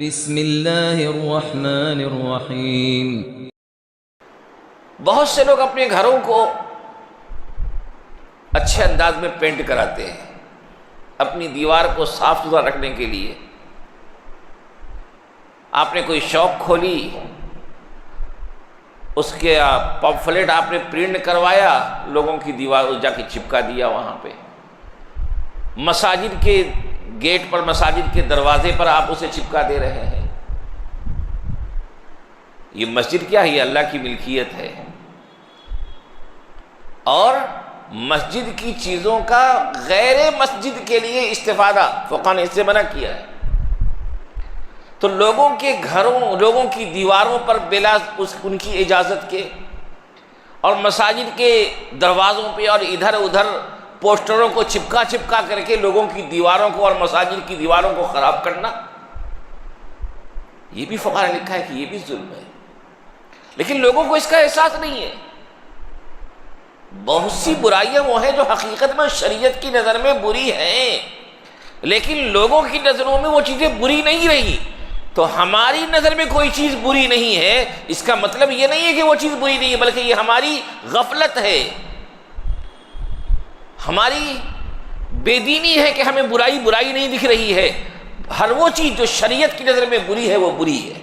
بسم اللہ الرحمن الرحیم۔ بہت سے لوگ اپنے گھروں کو اچھے انداز میں پینٹ کراتے ہیں اپنی دیوار کو صاف ستھرا رکھنے کے لیے۔ آپ نے کوئی شاپ کھولی، اس کے پمفلٹ آپ نے پرنٹ کروایا، لوگوں کی دیوار جا کے چپکا دیا وہاں پہ۔ مساجد کے گیٹ پر، مساجد کے دروازے پر آپ اسے چپکا دے رہے ہیں۔ یہ مسجد کیا ہے؟ یہ اللہ کی ملکیت ہے، اور مسجد کی چیزوں کا غیر مسجد کے لیے استفادہ فقہ نے اس سے منع کیا ہے۔ تو لوگوں کے گھروں، لوگوں کی دیواروں پر بلا ان کی اجازت کے، اور مساجد کے دروازوں پہ اور ادھر ادھر پوسٹروں کو چپکا چپکا کر کے لوگوں کی دیواروں کو اور مساجد کی دیواروں کو خراب کرنا، یہ بھی فقہ نے لکھا ہے کہ یہ بھی ظلم ہے، لیکن لوگوں کو اس کا احساس نہیں ہے۔ بہت سی برائیاں وہ ہیں جو حقیقت میں شریعت کی نظر میں بری ہیں، لیکن لوگوں کی نظروں میں وہ چیزیں بری نہیں رہی۔ تو ہماری نظر میں کوئی چیز بری نہیں ہے، اس کا مطلب یہ نہیں ہے کہ وہ چیز بری نہیں ہے، بلکہ یہ ہماری غفلت ہے، ہماری بے دینی ہے کہ ہمیں برائی نہیں دکھ رہی ہے۔ ہر وہ چیز جو شریعت کی نظر میں بری ہے وہ بری ہے۔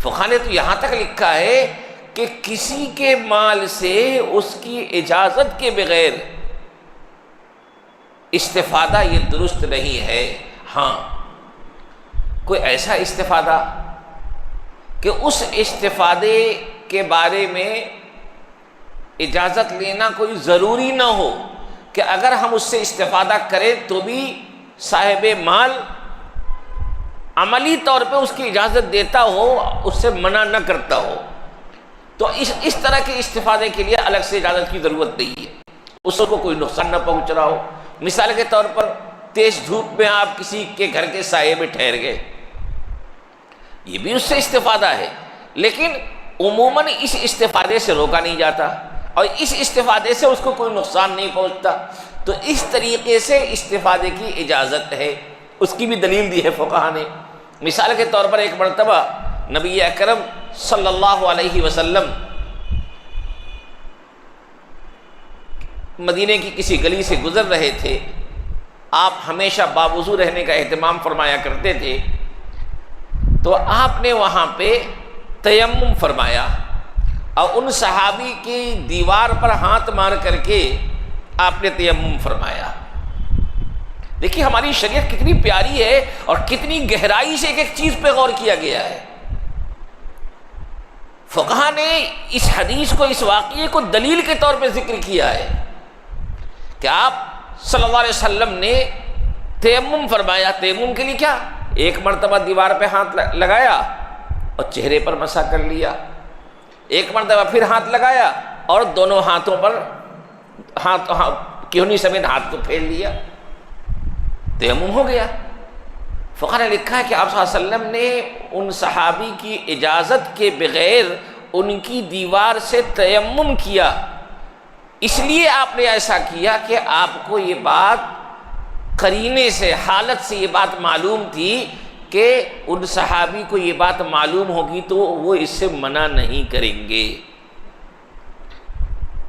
فقہ نے تو یہاں تک لکھا ہے کہ کسی کے مال سے اس کی اجازت کے بغیر استفادہ یہ درست نہیں ہے۔ ہاں، کوئی ایسا استفادہ کہ اس استفادے کے بارے میں اجازت لینا کوئی ضروری نہ ہو، کہ اگر ہم اس سے استفادہ کریں تو بھی صاحب مال عملی طور پہ اس کی اجازت دیتا ہو، اس سے منع نہ کرتا ہو، تو اس طرح کے استفادے کے لیے الگ سے اجازت کی ضرورت نہیں ہے، اس کو کوئی نقصان نہ پہنچ رہا ہو۔ مثال کے طور پر تیز دھوپ میں آپ کسی کے گھر کے سائے میں ٹھہر گئے، یہ بھی اس سے استفادہ ہے، لیکن عموماً اس استفادے سے روکا نہیں جاتا، اور اس استفادے سے اس کو کوئی نقصان نہیں پہنچتا، تو اس طریقے سے استفادے کی اجازت ہے۔ اس کی بھی دلیل دی ہے فقہا نے۔ مثال کے طور پر ایک مرتبہ نبی اکرم صلی اللہ علیہ وسلم مدینے کی کسی گلی سے گزر رہے تھے۔ آپ ہمیشہ باوضو رہنے کا اہتمام فرمایا کرتے تھے، تو آپ نے وہاں پہ تیمم فرمایا، اور ان صحابی کی دیوار پر ہاتھ مار کر کے آپ نے تیمم فرمایا۔ دیکھیے ہماری شریعت کتنی پیاری ہے، اور کتنی گہرائی سے ایک ایک چیز پہ غور کیا گیا ہے۔ فقہا نے اس حدیث کو، اس واقعے کو دلیل کے طور پہ ذکر کیا ہے کہ آپ صلی اللہ علیہ وسلم نے تیمم فرمایا۔ تیمم کے لیے کیا؟ ایک مرتبہ دیوار پہ ہاتھ لگایا اور چہرے پر مسح کر لیا، ایک مرتبہ پھر ہاتھ لگایا اور دونوں ہاتھوں پر کہنی سمیت ہاتھ کو پھیر لیا، تیمم ہو گیا۔ فقہ نے لکھا ہے کہ آپ صلی اللہ علیہ وسلم نے ان صحابی کی اجازت کے بغیر ان کی دیوار سے تیمم کیا، اس لیے آپ نے ایسا کیا کہ آپ کو یہ بات قرینے سے، حالت سے یہ بات معلوم تھی کہ ان صحابی کو یہ بات معلوم ہوگی تو وہ اس سے منع نہیں کریں گے،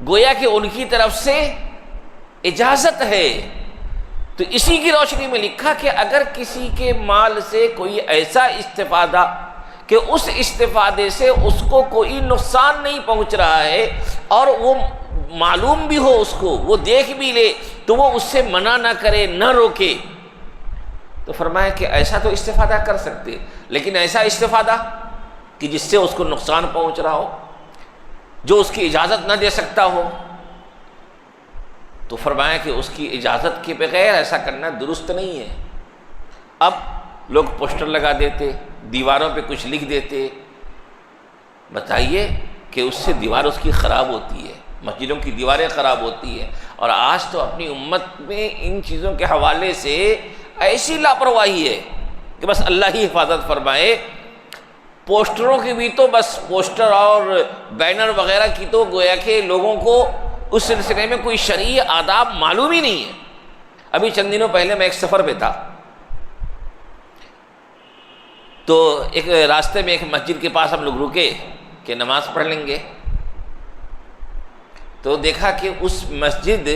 گویا کہ ان کی طرف سے اجازت ہے۔ تو اسی کی روشنی میں لکھا کہ اگر کسی کے مال سے کوئی ایسا استفادہ کہ اس استفادے سے اس کو کوئی نقصان نہیں پہنچ رہا ہے، اور وہ معلوم بھی ہو، اس کو وہ دیکھ بھی لے، تو وہ اس سے منع نہ کرے، نہ روکے، تو فرمایا کہ ایسا تو استفادہ کر سکتے، لیکن ایسا استفادہ کہ جس سے اس کو نقصان پہنچ رہا ہو، جو اس کی اجازت نہ دے سکتا ہو، تو فرمایا کہ اس کی اجازت کے بغیر ایسا کرنا درست نہیں ہے۔ اب لوگ پوسٹر لگا دیتے، دیواروں پہ کچھ لکھ دیتے، بتائیے کہ اس سے دیوار اس کی خراب ہوتی ہے، مسجدوں کی دیواریں خراب ہوتی ہیں، اور آج تو اپنی امت میں ان چیزوں کے حوالے سے ایسی لاپرواہی ہے کہ بس اللہ ہی حفاظت فرمائے۔ پوسٹروں کی بھی تو بس پوسٹر اور بینر وغیرہ کی تو گویا کہ لوگوں کو اس سلسلے میں کوئی شرعی آداب معلوم ہی نہیں ہے۔ ابھی چند دنوں پہلے میں ایک سفر پہ تھا، تو ایک راستے میں ایک مسجد کے پاس ہم لوگ رکے کہ نماز پڑھ لیں گے، تو دیکھا کہ اس مسجد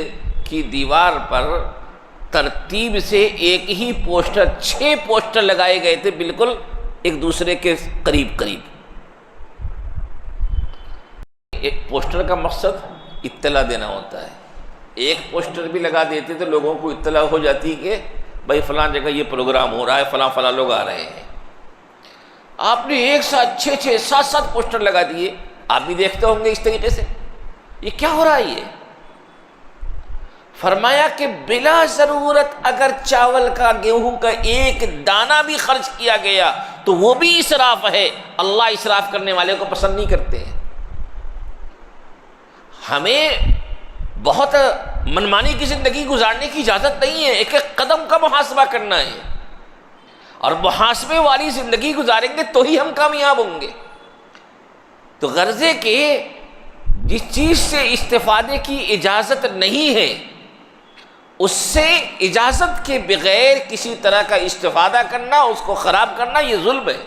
کی دیوار پر ترتیب سے ایک ہی پوسٹر، 6 پوسٹر لگائے گئے تھے، بالکل ایک دوسرے کے قریب قریب۔ ایک پوسٹر کا مقصد اطلاع دینا ہوتا ہے، ایک پوسٹر بھی لگا دیتے تو لوگوں کو اطلاع ہو جاتی کہ بھائی فلاں جگہ یہ پروگرام ہو رہا ہے، فلاں فلاں لوگ آ رہے ہیں۔ آپ نے ایک ساتھ 6 7 پوسٹر لگا دیے، آپ بھی دیکھتے ہوں گے اس طریقے سے، یہ کیا ہو رہا ہے؟ یہ فرمایا کہ بلا ضرورت اگر چاول کا، گیہوں کا ایک دانہ بھی خرچ کیا گیا تو وہ بھی اسراف ہے، اللہ اسراف کرنے والے کو پسند نہیں کرتے ہیں۔ ہمیں بہت منمانی کی زندگی گزارنے کی اجازت نہیں ہے، ایک ایک قدم کا محاسبہ کرنا ہے، اور محاسبے والی زندگی گزاریں گے تو ہی ہم کامیاب ہوں گے۔ تو غرضے کہ جس چیز سے استفادے کی اجازت نہیں ہے اس سے اجازت کے بغیر کسی طرح کا استفادہ کرنا، اس کو خراب کرنا، یہ ظلم ہے۔